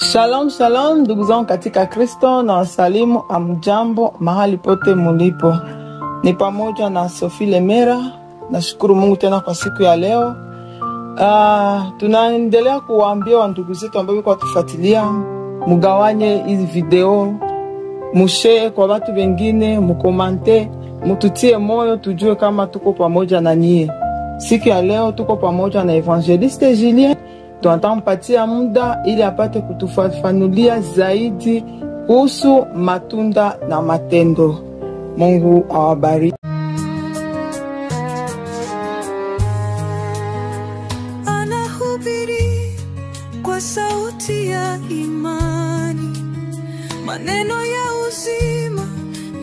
Shalom shalom ndugu zangu katika Kristo, na wasalimu amjambo mahali pote mulipo. Ni pamoja na Sophie Lemera. Nashukuru Mungu tena kwa siku ya leo. Tunaendelea kuwaambia ndugu zetu ambao wako kutufuatilia, mugawanye hizi video, mushare kwa watu wengine, mukomante, mututie moyo tujue kama tuko pamoja na nyie. Siku ya leo tuko pamoja na Evangeliste Julien. Tunampatia muda ili apate kutufafanulia zaidi kuhusu matunda na matendo. Mungu awabariki. Anahubiri kwa sauti ya imani, maneno ya uzima,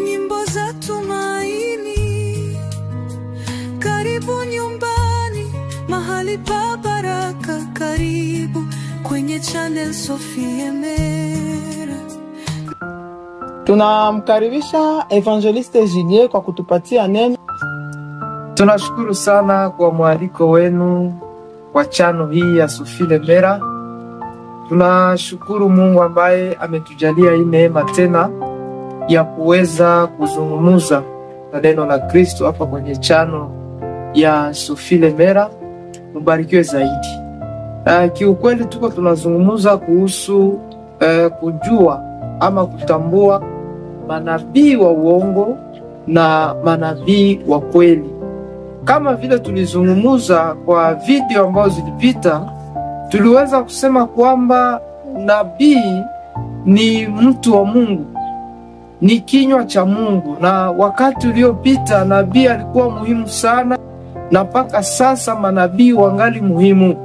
nyimbo za tumaini. Karibu nyumbani, mahali pa baraka, karibu kwenye channel Sophie Lemera. Tunamkaribisha Evangeliste Julien kwa kutupatia neno. Tunashukuru sana kwa mwaliko wenu kwa channel hii ya Sophie Lemera. Tunashukuru Mungu ambaye ametujalia hii neema tena ya kuweza kuzungumza na neno la Kristo hapa kwenye channel ya Sophie Lemera. Mbarikiwe zaidi. Kiukweli tuko tunazungumza kuhusu kujua ama kutambua manabii wa uongo na manabii wa kweli. Kama vile tulizungumza kwa video ambazo zilipita, tuliweza kusema kwamba nabii ni mtu wa Mungu, ni kinywa cha Mungu, na wakati uliopita nabii alikuwa muhimu sana, na mpaka sasa manabii wangali muhimu.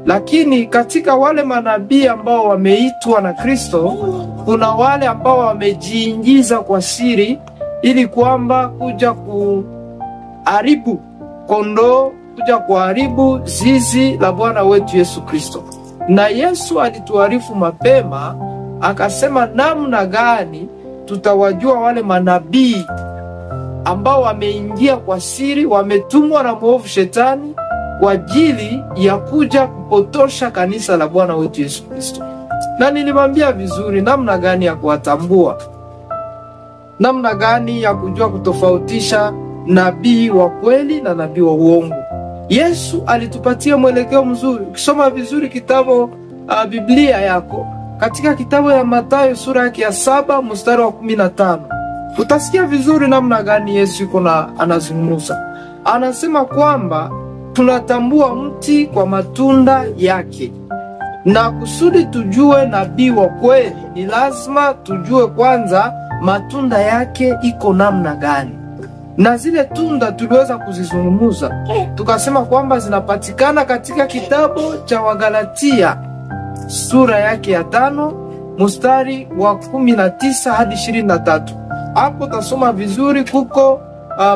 Lakini katika wale manabii ambao wameitwa na Kristo, kuna wale ambao wamejiingiza kwa siri ili kwamba kuja kuharibu kondoo, kuja kuharibu zizi la Bwana wetu Yesu Kristo. Na Yesu alituarifu mapema, akasema namna gani tutawajua wale manabii ambao wameingia kwa siri, wametumwa na mwovu shetani kwa ajili ya kuja kupotosha kanisa la Bwana wetu Yesu Kristo. Na nilimwambia vizuri namna gani ya kuwatambua, namna gani ya kujua kutofautisha nabii wa kweli na nabii wa uongo. Yesu alitupatia mwelekeo mzuri. Ukisoma vizuri kitabu Biblia yako, katika kitabu ya Mathayo sura yake ya 7 mstari wa 15, utasikia vizuri namna gani Yesu yuko anazungumza. Anasema kwamba tunatambua mti kwa matunda yake. Na kusudi tujue nabii wa kweli, ni lazima tujue kwanza matunda yake iko namna gani. Na zile tunda tuliweza kuzizungumza, tukasema kwamba zinapatikana katika kitabu cha Wagalatia sura yake ya 5 mstari wa 19 hadi 23. Hapo tasoma vizuri, kuko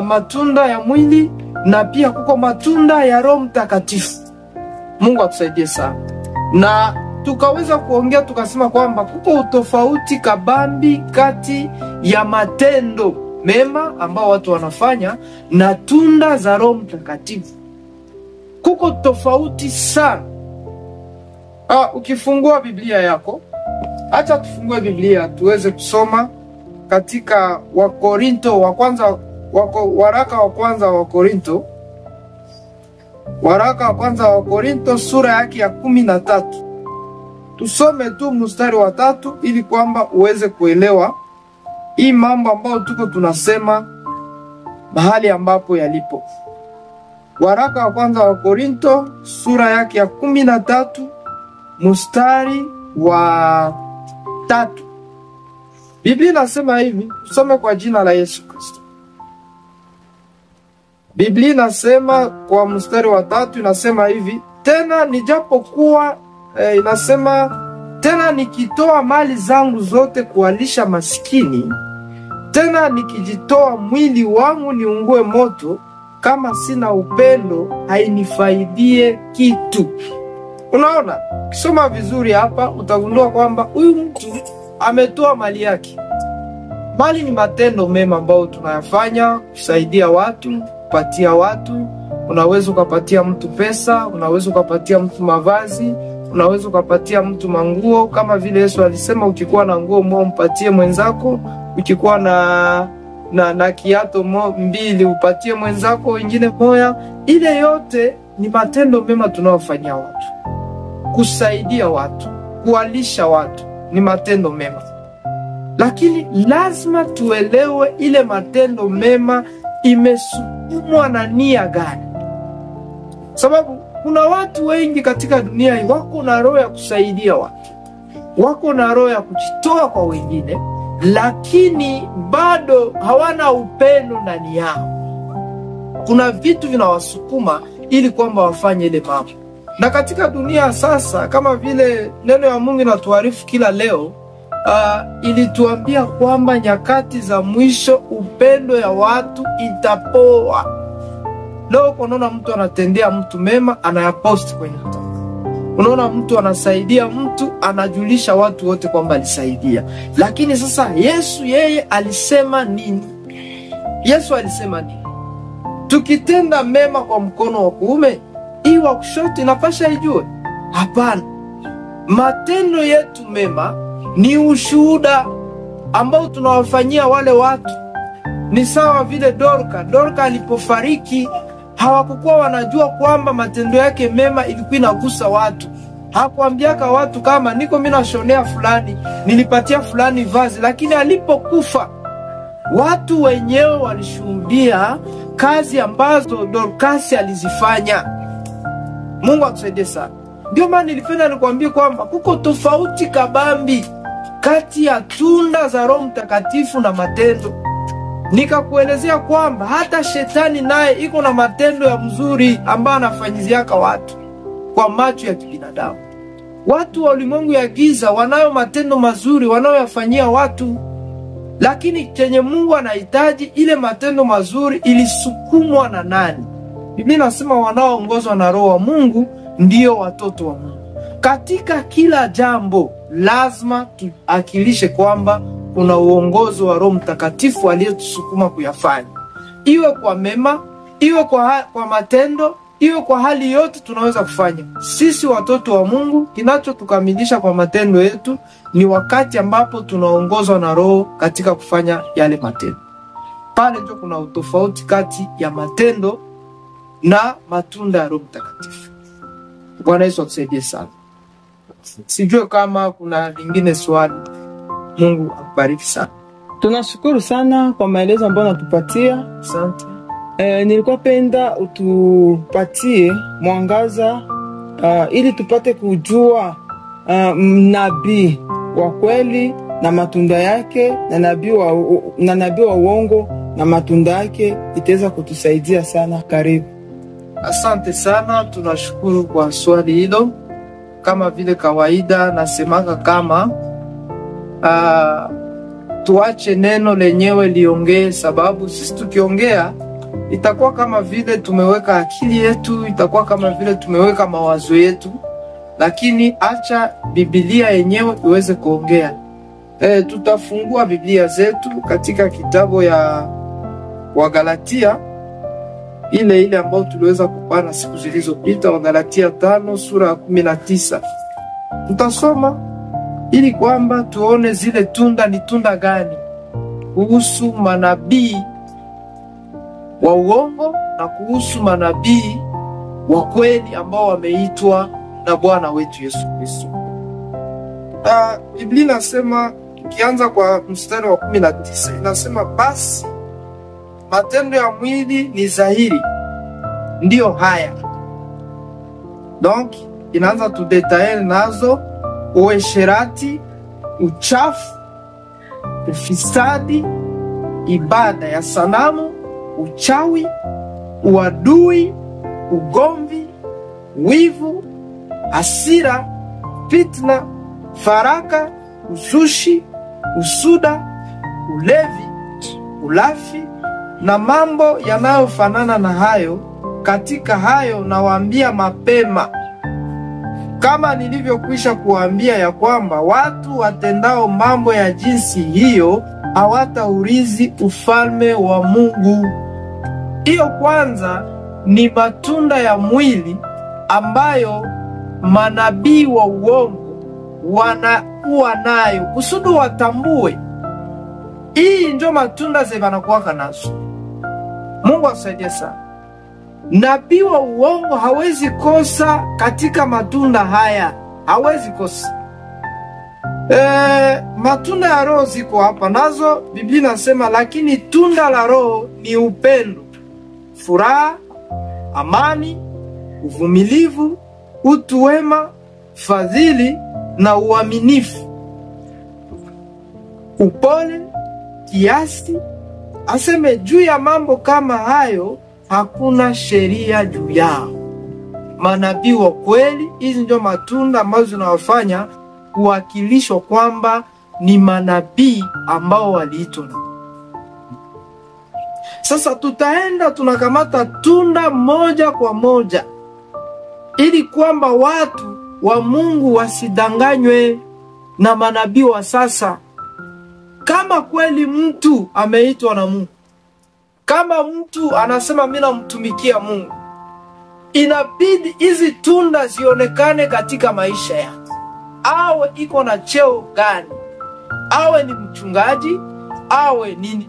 matunda ya mwili na pia kuko matunda ya Roho Mtakatifu. Mungu atusaidie sana. Na tukaweza kuongea tukasema kwamba kuko utofauti kabambi kati ya matendo mema ambao watu wanafanya na tunda za Roho Mtakatifu. Kuko tofauti sana. Ukifungua Biblia yako, acha tufungue Biblia tuweze kusoma katika Wakorinto wa kwanza, waraka wa kwanza wa Korinto, waraka wa kwanza wa Korinto sura yake ya 13. Tusome tu mstari wa 3 ili kwamba uweze kuelewa hii mambo ambayo tuko tunasema mahali ambapo yalipo. Waraka wa kwanza wa Korinto sura yake ya 13 mstari wa 3. Biblia inasema hivi, tusome kwa jina la Yesu Kristo. Biblia inasema kwa mstari wa 3, inasema hivi, tena nijapokuwa inasema tena nikitoa mali zangu zote kuwalisha maskini, tena nikijitoa mwili wangu niungue moto, kama sina upendo hainifaidie kitu. Unaona, ukisoma vizuri hapa utagundua kwamba huyu mtu ametoa mali yake. Mali ni matendo mema ambayo tunayafanya kusaidia watu, kupatia watu. Unaweza ukapatia mtu pesa, unaweza ukapatia mtu mavazi, unaweza ukapatia mtu manguo, kama vile Yesu alisema ukikuwa na nguo moja mpatie mwenzako, ukikuwa na kiato mbili upatie mwenzako wengine moja. Ile yote ni matendo mema tunaofanyia watu. Kusaidia watu, kuwalisha watu ni matendo mema. Lakini lazima tuelewe ile matendo mema imesukumwa na nia gani. Sababu kuna watu wengi katika dunia hii wako na roho ya kusaidia watu, wako na roho ya kujitoa kwa wengine, lakini bado hawana upendo ndani yao. Kuna vitu vinawasukuma ili kwamba wafanye ile mambo. Na katika dunia sasa, kama vile neno ya Mungu inatuarifu kila leo, ilituambia kwamba nyakati za mwisho upendo ya watu itapoa. Leo unaona mtu anatendea mtu mema, anayaposti kwenye mtandao. Unaona mtu anasaidia mtu, anajulisha watu wote kwamba alisaidia. Lakini sasa Yesu yeye alisema nini? Yesu alisema nini? Tukitenda mema kwa mkono wa kuume, hii wa kushoto inapasha ijue? Hapana. Matendo yetu mema ni ushuhuda ambao tunawafanyia wale watu. Ni sawa vile Dorka alipofariki, hawakukuwa wanajua kwamba matendo yake mema ilikuwa inagusa watu. Hakuambiaka watu kama niko mimi nashonea fulani, nilipatia fulani vazi, lakini alipokufa watu wenyewe walishuhudia kazi ambazo Dorcas alizifanya. Mungu atusaidie sana. Ndio maana nilipenda nikwambie kwamba kuko tofauti kabambi kati ya tunda za Roho Mtakatifu na matendo. Nikakuelezea kwamba hata shetani naye iko na matendo ya mzuri ambayo anafanyiziaka watu kwa macho ya kibinadamu. Watu wa ulimwengu ya giza wanayo matendo mazuri wanayoyafanyia watu, lakini chenye Mungu anahitaji ile matendo mazuri ilisukumwa na nani? Biblia inasema wanaoongozwa na Roho wa Mungu ndio watoto wa Mungu. Katika kila jambo lazima tuakilishe kwamba kuna uongozo wa Roho Mtakatifu aliyetusukuma kuyafanya. Iwe kwa mema, iwe kwa matendo, iwe kwa hali yote tunaweza kufanya. Sisi watoto wa Mungu, kinachotukamilisha kwa matendo yetu ni wakati ambapo tunaongozwa na Roho katika kufanya yale matendo. Pale ndio kuna utofauti kati ya matendo na matunda ya Roho Mtakatifu. Bwana Yesu atusaidie sana. Sijue kama kuna lingine swali. Mungu akubariki sana. Tunashukuru sana kwa maelezo ambayo natupatia. Asante. Nilikuwa penda utupatie mwangaza ili tupate kujua nabii wa kweli na matunda yake, na nabii wa uongo na matunda yake. Itaweza kutusaidia sana. Karibu. Asante sana, tunashukuru kwa swali hilo. Kama vile kawaida nasemaka kama tuache neno lenyewe liongee, sababu sisi tukiongea itakuwa kama vile tumeweka akili yetu, itakuwa kama vile tumeweka mawazo yetu, lakini acha Biblia yenyewe iweze kuongea. Tutafungua Biblia zetu katika kitabu ya Wagalatia, ile ambayo tuliweza kupana siku zilizopita, Wagalatia 5 sura ya 19. Tutasoma ili kwamba tuone zile tunda ni tunda gani kuhusu manabii wa uongo na kuhusu manabii wa kweli ambao wameitwa na Bwana wetu Yesu Kristo. Biblia inasema, ikianza kwa mstari wa 19, inasema basi matendo ya mwili ni dhahiri, ndio haya. Donc inaanza tudetaye nazo: uasherati, uchafu, ufisadi, ibada ya sanamu, uchawi, uadui, ugomvi, wivu, hasira, fitna, faraka, uzushi, usuda, ulevi, ulafi na mambo yanayofanana na hayo. Katika hayo nawaambia mapema, kama nilivyokwisha kuambia, ya kwamba watu watendao mambo ya jinsi hiyo hawataurithi ufalme wa Mungu. Hiyo kwanza ni matunda ya mwili ambayo manabii wa uongo wanakuwa nayo kusudi watambue hii ndio matunda ze wanakuwa nazo. Mungu asaidie sana. Nabii wa uongo hawezi kosa katika matunda haya, hawezi kosa. Matunda ya Roho ziko hapa nazo. Biblia inasema lakini tunda la Roho ni upendo, furaha, amani, uvumilivu, utu wema, fadhili na uaminifu, upole, kiasi. Aseme juu ya mambo kama hayo hakuna sheria juu yao. Manabii wa kweli, hizi ndio matunda ambazo zinawafanya kuwakilishwa kwamba ni manabii ambao waliitwa. Sasa tutaenda tunakamata tunda moja kwa moja ili kwamba watu wa Mungu wasidanganywe na manabii wa sasa. Kama kweli mtu ameitwa na Mungu, kama mtu anasema mimi namtumikia Mungu, inabidi hizi tunda zionekane katika maisha yake. Awe iko na cheo gani, awe ni mchungaji, awe ni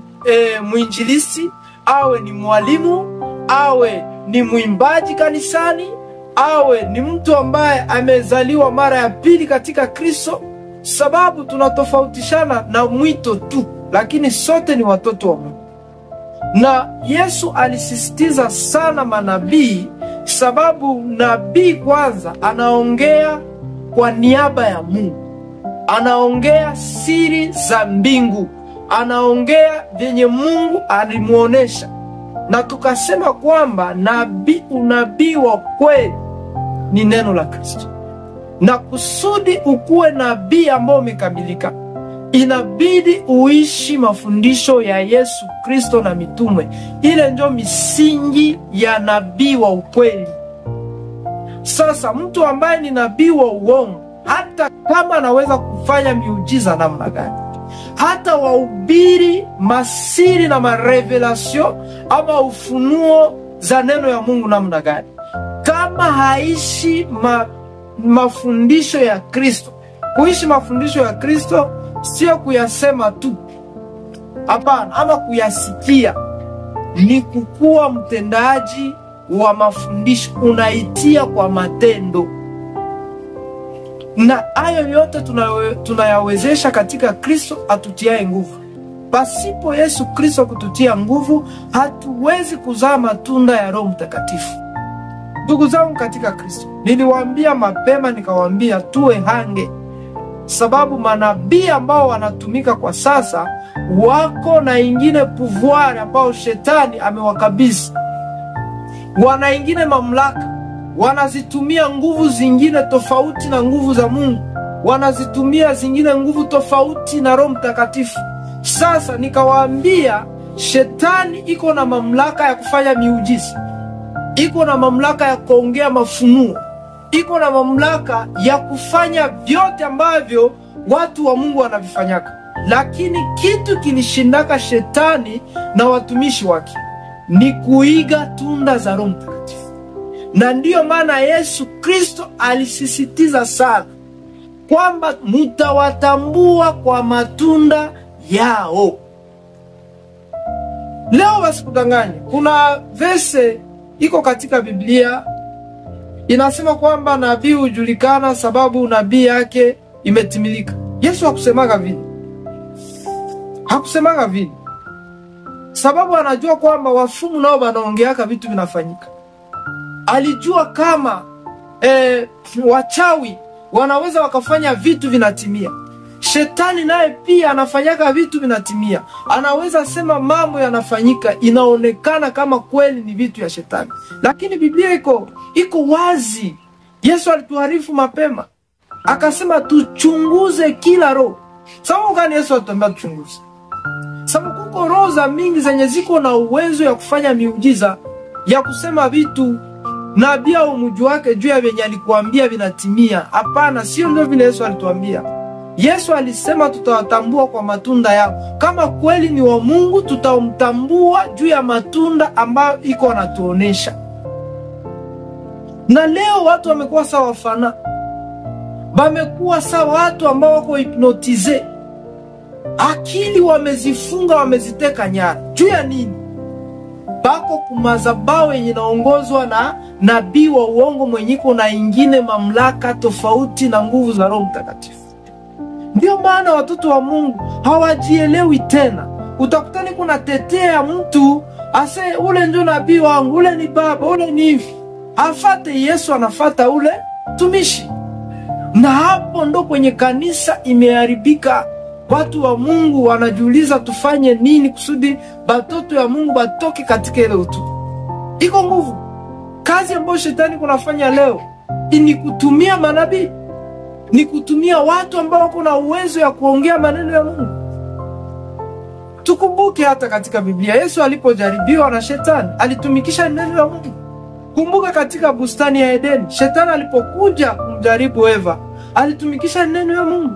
mwinjilisti, awe ni mwalimu, awe ni mwimbaji kanisani, awe ni mtu ambaye amezaliwa mara ya pili katika Kristo. Sababu tunatofautishana na mwito tu, lakini sote ni watoto wa Mungu. Na Yesu alisisitiza sana manabii, sababu nabii kwanza anaongea kwa niaba ya Mungu, anaongea siri za mbingu, anaongea vyenye Mungu alimuonesha. Na tukasema kwamba unabii wa kweli ni neno la Kristo. Na kusudi ukuwe nabii ambao umekamilika, inabidi uishi mafundisho ya Yesu Kristo na mitume. Ile ndio misingi ya nabii wa ukweli. Sasa mtu ambaye ni nabii wa uongo, hata kama anaweza kufanya miujiza namna gani, hata wahubiri masiri na marevelasyon ama ufunuo za neno ya Mungu namna gani, kama haishi mafundisho ya Kristo. Kuishi mafundisho ya Kristo sio kuyasema tu, hapana, ama kuyasikia, ni kukuwa mtendaji wa mafundisho, unaitia kwa matendo. Na hayo yote tunayawezesha katika Kristo atutiaye nguvu. Pasipo Yesu Kristo kututia nguvu, hatuwezi kuzaa matunda ya Roho Mtakatifu. Ndugu zangu katika Kristo, niliwaambia mapema, nikawaambia tuwe hange, sababu manabii ambao wanatumika kwa sasa wako na ingine pouvoir ambao shetani amewakabidhi. Wana ingine mamlaka, wanazitumia nguvu zingine tofauti na nguvu za Mungu, wanazitumia zingine nguvu tofauti na Roho Mtakatifu. Sasa nikawaambia shetani iko na mamlaka ya kufanya miujiza, iko na mamlaka ya kuongea mafunuo, iko na mamlaka ya kufanya vyote ambavyo watu wa Mungu wanavifanyaka. Lakini kitu kilishindaka shetani na watumishi wake ni kuiga tunda za Roho Mtakatifu. Na ndiyo maana Yesu Kristo alisisitiza sana kwamba mutawatambua kwa matunda yao. Leo wasikudanganye, kuna verse iko katika Biblia inasema kwamba nabii hujulikana sababu nabii yake imetimilika. Yesu hakusemaga vile. Hakusemaga vile. Sababu anajua kwamba wafumu nao wanaongeaka vitu vinafanyika. Alijua kama wachawi wanaweza wakafanya vitu vinatimia. Shetani naye pia anafanyaka vitu vinatimia. Anaweza sema mambo yanafanyika, inaonekana kama kweli ni vitu ya shetani. Lakini Biblia iko wazi. Yesu alituarifu mapema, akasema tuchunguze kila roho. Sababu gani Yesu alituambia tuchunguze? Sababu kuko roho za mingi zenye ziko na uwezo ya kufanya miujiza, ya kusema vitu nabii au mjuu wake juu ya venye alikuambia vinatimia. Hapana, sio ndio vile Yesu alituambia. Yesu alisema tutawatambua kwa matunda yao. Kama kweli ni wa Mungu, tutamtambua juu ya matunda ambayo iko anatuonesha. Na leo watu wamekuwa sawa fana, wamekuwa sawa watu ambao wako hypnotize, akili wamezifunga, wameziteka nyara. Juu ya nini? Bako kumazabao yenye naongozwa na nabii wa uongo mwenyiko na ingine mamlaka tofauti na nguvu za Roho Mtakatifu. Ndio maana watoto wa Mungu hawajielewi tena. Utakutani kuna tetea mtu ase ule ndio nabii wangu, ule ni baba, ule ni hivi. Afate Yesu, anafata ule tumishi. Na hapo ndo kwenye kanisa imeharibika. Watu wa Mungu wanajiuliza tufanye nini kusudi batoto ya Mungu batoke katika ile utu. Iko nguvu. Kazi ambayo shetani kunafanya leo ni kutumia manabii, ni kutumia watu ambao wako na uwezo ya kuongea maneno ya Mungu. Tukumbuke hata katika Biblia Yesu alipojaribiwa na shetani, alitumikisha neno la Mungu. Kumbuka katika bustani ya Edeni, shetani alipokuja kumjaribu Eva, alitumikisha neno la Mungu.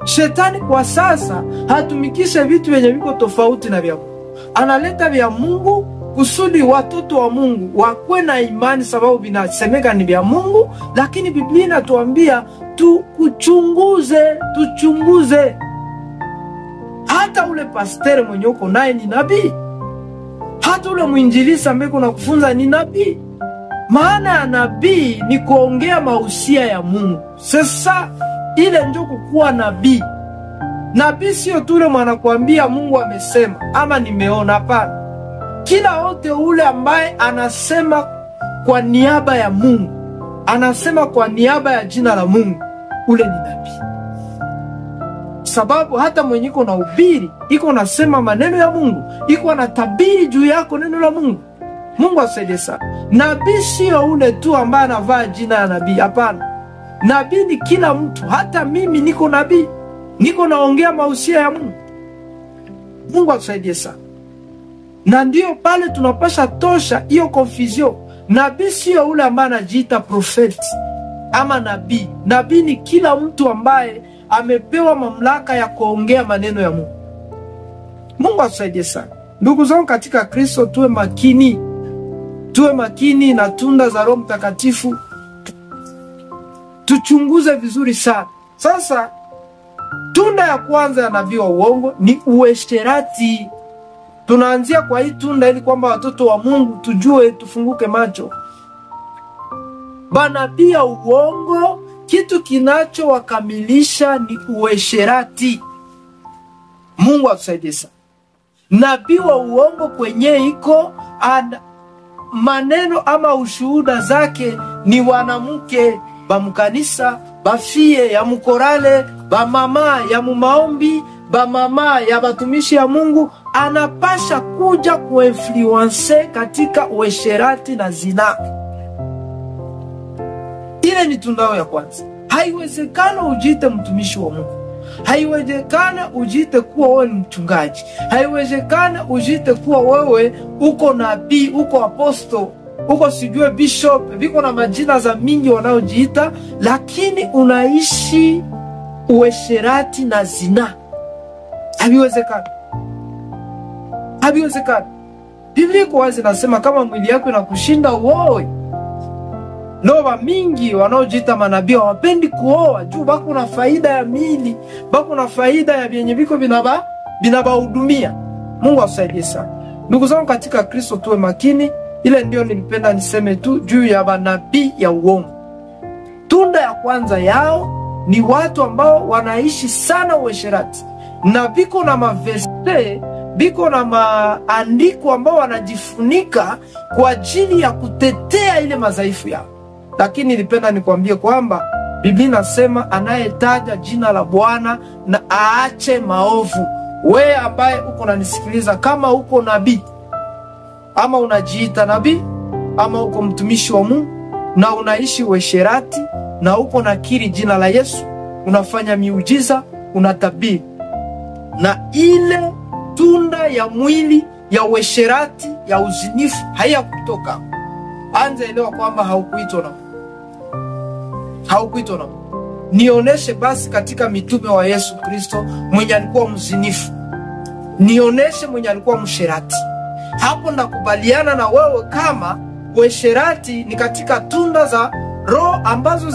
Shetani kwa sasa hatumikisha vitu vyenye viko tofauti na vya Mungu. Analeta vya Mungu kusudi watoto wa Mungu wakwe na imani, sababu vinasemeka ni vya Mungu, lakini Biblia inatuambia tuchunguze. Hata ule pastere mwenye uko naye ni nabii. Hata ule mwinjilisi ambaye kuna kufunza ni nabii. Maana ya nabii ni kuongea mahusia ya Mungu. Sasa ile ndio kukuwa nabii. Nabii sio tu ule mwanakuambia Mungu amesema ama nimeona, hapana. Kila wote ule ambaye anasema kwa niaba ya Mungu, anasema kwa niaba ya jina la Mungu, ule ni nabii. Sababu hata mwenye iko na ubiri, iko nasema maneno ya Mungu, iko na tabiri juu yako neno la Mungu. Mungu asaidie sana. Nabii sio ule tu ambaye anavaa jina ya nabii, hapana. Nabii ni kila mtu. Hata mimi niko nabii, niko naongea mahusia ya Mungu. Mungu asaidie sana. Na ndio pale tunapasha tosha hiyo confusion. Nabii sio ule ambaye anajiita prophet ama nabii. Nabii ni kila mtu ambaye amepewa mamlaka ya kuongea maneno ya Mungu. Mungu asaidie sana. Ndugu zangu katika Kristo, tuwe makini. Tuwe makini na tunda za Roho Mtakatifu. Tuchunguze vizuri sana. Sasa tunda ya kwanza ya nabii wa uongo ni uasherati. Tunaanzia kwa hii tunda ili kwamba watoto wa Mungu tujue, tufunguke macho. Manabii ya uongo, kitu kinachowakamilisha ni uasherati. Mungu atusaidie sana. Nabii wa uongo kwenye iko maneno ama ushuhuda zake ni wanamke bamukanisa, bafie ya mukorale, bamama ya mumaombi, bamama ya batumishi ya Mungu. Anapasha kuja kuinfluence katika uasherati na zina. Ile ni tundao ya kwanza. Haiwezekana ujiite mtumishi wa Mungu. Haiwezekana ujiite kuwa wewe ni mchungaji. Haiwezekana ujiite kuwa wewe uko nabii, uko apostle, uko sijue bishop, viko na majina za mingi wanaojiita, lakini unaishi uasherati na zina. Haiwezekana. Haiwezekana. Biblia iko wazi nasema kama mwili yako inakushinda uoe. Ndoa mingi wanaojiita manabii hawapendi kuoa juu bako na faida ya mili, bako na faida ya vyenye viko binabahudumia. Mungu asaidie sana. Ndugu zangu katika Kristo, tuwe makini. Ile ndio nilipenda niseme tu juu ya manabii ya uongo. Tunda ya kwanza yao ni watu ambao wanaishi sana uasherati. Na biko na maveste, biko na maandiko ambao wanajifunika kwa ajili ya kutetea ile madhaifu yao. Lakini nilipenda nikwambie kwamba Biblia inasema anayetaja jina la Bwana na aache maovu. Wewe ambaye uko unanisikiliza, kama uko nabii ama unajiita nabii ama uko mtumishi wa Mungu na unaishi uasherati na uko nakiri jina la Yesu, unafanya miujiza, unatabiri, na ile tunda ya mwili ya uasherati ya uzinifu haiyakutoka, anza elewa kwamba haukuitwa na haukuitwa na Nioneshe basi katika mitume wa Yesu Kristo mwenye alikuwa mzinifu. Nioneshe mwenye alikuwa msherati. Hapo nakubaliana na wewe kama uasherati ni katika tunda za roho ambazo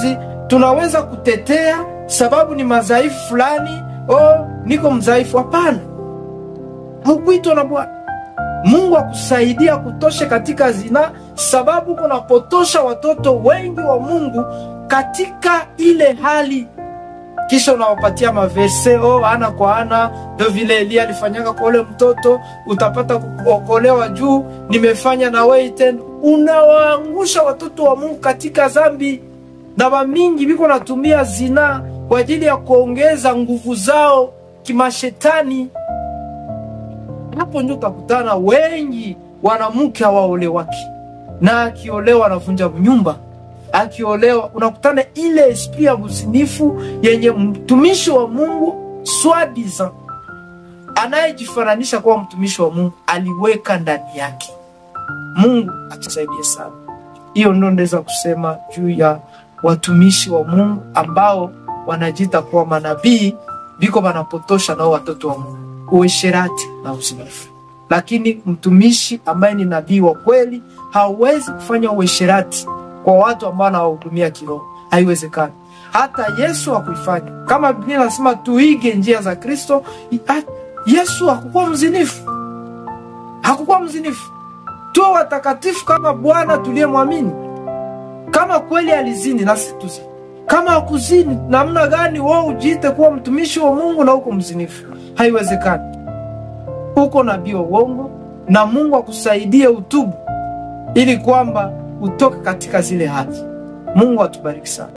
tunaweza kutetea sababu ni madhaifu fulani, niko mdhaifu. Hapana, hukuitwa na Bwana Mungu akusaidia kutoshe katika zina, sababu kunapotosha watoto wengi wa Mungu katika ile hali. Kisha unawapatia maverse ana kwa ana, ndio vile Elia alifanyaka kwa ule mtoto, utapata kuokolewa juu nimefanya na wewe tena. Unawaangusha watoto wa Mungu katika dhambi, na wamingi biko natumia zina kwa ajili ya kuongeza nguvu zao kimashetani. Hapo ndio utakutana wengi wanamke hawaolewaki, na akiolewa anavunja nyumba. Akiolewa unakutana ile esprit ya uzinifu yenye mtumishi wa Mungu swadiza anayejifananisha kwa mtumishi wa Mungu aliweka ndani yake. Mungu atusaidie sana. Hiyo ndio ndeza kusema juu ya watumishi wa Mungu ambao wanajiita kuwa manabii, biko wanapotosha na watoto wa Mungu, uasherati na uzinifu. Lakini mtumishi ambaye ni nabii wa kweli hawezi kufanya uasherati kwa watu ambao wanawahudumia kiroho. Haiwezekani. Hata Yesu hakuifanya. Kama Biblia inasema tuige njia za Kristo, Yesu hakukuwa mzinifu. Hakukuwa mzinifu. Tuwe watakatifu kama Bwana tuliyemwamini. Kama kweli alizini na sisi tuzini. Kama hakuzini, namna gani wewe ujiite kuwa mtumishi wa Mungu na uko mzinifu? Haiwezekani. Uko nabii wa uongo, na Mungu akusaidie utubu ili kwamba utoke katika zile hali. Mungu atubariki sana.